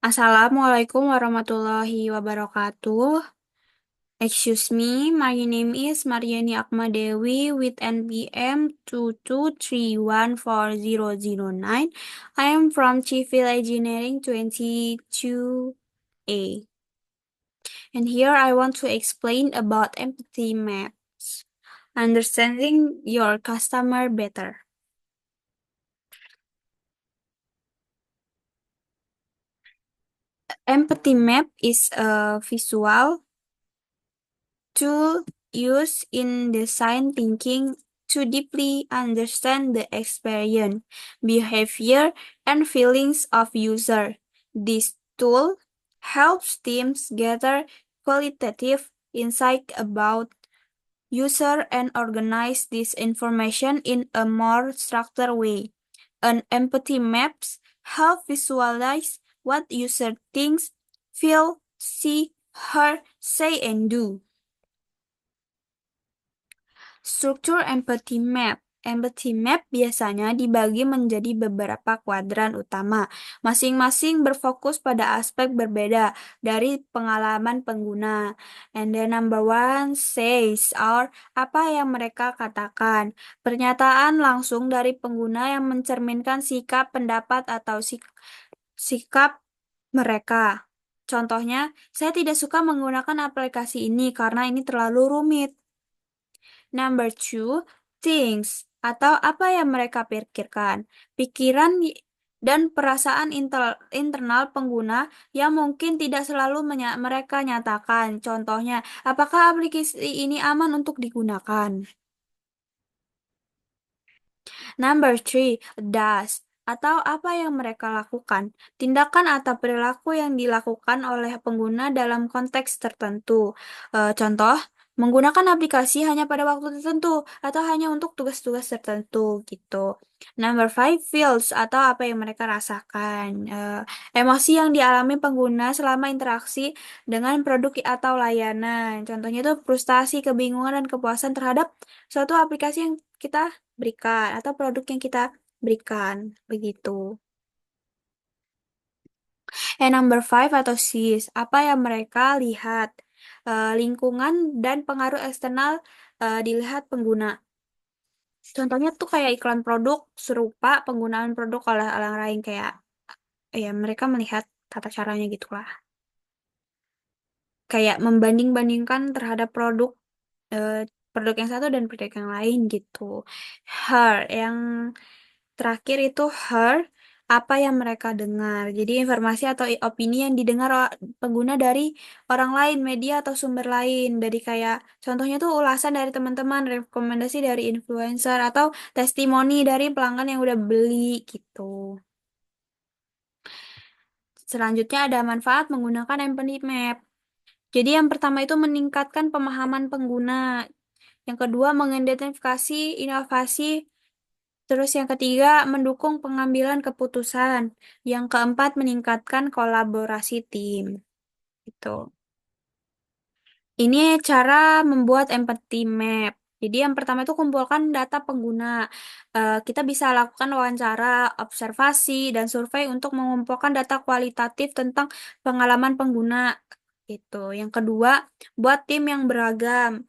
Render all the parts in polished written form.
Assalamualaikum warahmatullahi wabarakatuh. Excuse me, my name is Mariani Akmadewi with NPM 223140009. I am from Civil Engineering 22A. And here I want to explain about empathy maps. Understanding your customer better. Empathy map is a visual tool used in design thinking to deeply understand the experience, behavior, and feelings of user. This tool helps teams gather qualitative insight about user and organize this information in a more structured way. An empathy maps help visualize what user thinks, feel, see, hear, say, and do. Struktur empathy map. Empathy map biasanya dibagi menjadi beberapa kuadran utama, masing-masing berfokus pada aspek berbeda dari pengalaman pengguna. And then number one says or apa yang mereka katakan. Pernyataan langsung dari pengguna yang mencerminkan sikap, pendapat, atau sikap mereka. Contohnya, saya tidak suka menggunakan aplikasi ini karena ini terlalu rumit. Number two, things atau apa yang mereka pikirkan. Pikiran dan perasaan internal pengguna yang mungkin tidak selalu mereka nyatakan. Contohnya, apakah aplikasi ini aman untuk digunakan? Number three, does atau apa yang mereka lakukan. Tindakan atau perilaku yang dilakukan oleh pengguna dalam konteks tertentu. Contoh, menggunakan aplikasi hanya pada waktu tertentu atau hanya untuk tugas-tugas tertentu gitu. Number five, feels atau apa yang mereka rasakan. Emosi yang dialami pengguna selama interaksi dengan produk atau layanan. Contohnya itu frustasi, kebingungan, dan kepuasan terhadap suatu aplikasi yang kita berikan atau produk yang kita berikan begitu. And number five atau SIS, apa yang mereka lihat. Lingkungan dan pengaruh eksternal dilihat pengguna. Contohnya tuh kayak iklan produk serupa penggunaan produk oleh orang lain kayak ya mereka melihat tata caranya gitulah. Kayak membanding-bandingkan terhadap eh, produk yang satu dan produk yang lain gitu. Her yang terakhir itu her apa yang mereka dengar. Jadi informasi atau opini yang didengar pengguna dari orang lain, media atau sumber lain. Dari kayak contohnya tuh ulasan dari teman-teman, rekomendasi dari influencer atau testimoni dari pelanggan yang udah beli gitu. Selanjutnya ada manfaat menggunakan empathy map. Jadi yang pertama itu meningkatkan pemahaman pengguna. Yang kedua mengidentifikasi inovasi. Terus yang ketiga mendukung pengambilan keputusan. Yang keempat meningkatkan kolaborasi tim. Itu. Ini cara membuat empathy map. Jadi yang pertama itu kumpulkan data pengguna. Kita bisa lakukan wawancara, observasi, dan survei untuk mengumpulkan data kualitatif tentang pengalaman pengguna. Gitu. Yang kedua, buat tim yang beragam.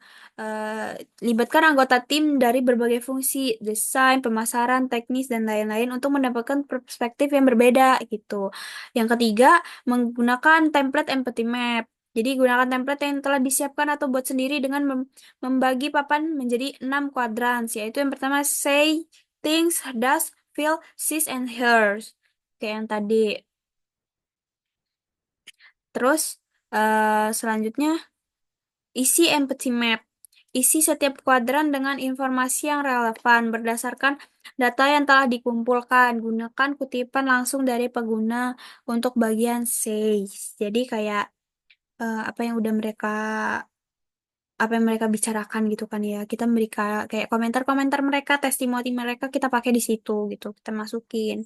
Libatkan anggota tim dari berbagai fungsi, desain, pemasaran, teknis, dan lain-lain untuk mendapatkan perspektif yang berbeda. Gitu. Yang ketiga, menggunakan template empathy map. Jadi gunakan template yang telah disiapkan atau buat sendiri dengan membagi papan menjadi 6 kuadran, yaitu yang pertama say, thinks, does, feel, sees, and hears. Kayak yang tadi. Terus selanjutnya isi empathy map. Isi setiap kuadran dengan informasi yang relevan berdasarkan data yang telah dikumpulkan. Gunakan kutipan langsung dari pengguna untuk bagian says. Jadi kayak apa yang udah mereka apa yang mereka bicarakan gitu kan ya. Kita memberikan kayak komentar-komentar mereka, testimoni mereka kita pakai di situ gitu. Kita masukin.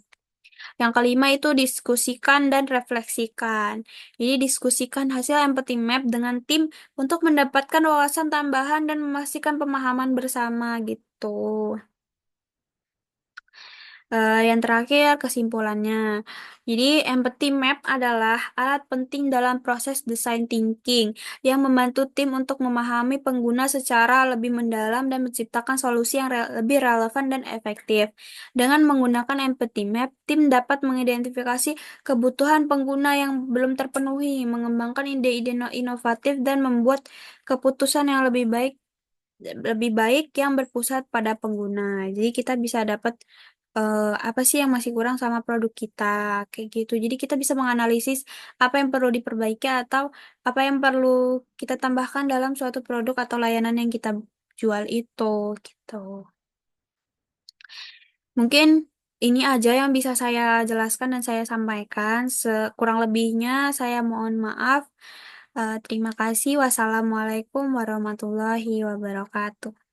Yang kelima itu diskusikan dan refleksikan. Jadi diskusikan hasil empathy map dengan tim untuk mendapatkan wawasan tambahan dan memastikan pemahaman bersama gitu. Yang terakhir, kesimpulannya. Jadi, empathy map adalah alat penting dalam proses design thinking yang membantu tim untuk memahami pengguna secara lebih mendalam dan menciptakan solusi yang lebih relevan dan efektif. Dengan menggunakan empathy map, tim dapat mengidentifikasi kebutuhan pengguna yang belum terpenuhi, mengembangkan ide-ide inovatif, dan membuat keputusan yang lebih baik yang berpusat pada pengguna. Jadi kita bisa dapat apa sih yang masih kurang sama produk kita kayak gitu. Jadi kita bisa menganalisis apa yang perlu diperbaiki atau apa yang perlu kita tambahkan dalam suatu produk atau layanan yang kita jual itu gitu. Mungkin ini aja yang bisa saya jelaskan dan saya sampaikan. Kurang lebihnya saya mohon maaf. Terima kasih. Wassalamualaikum warahmatullahi wabarakatuh.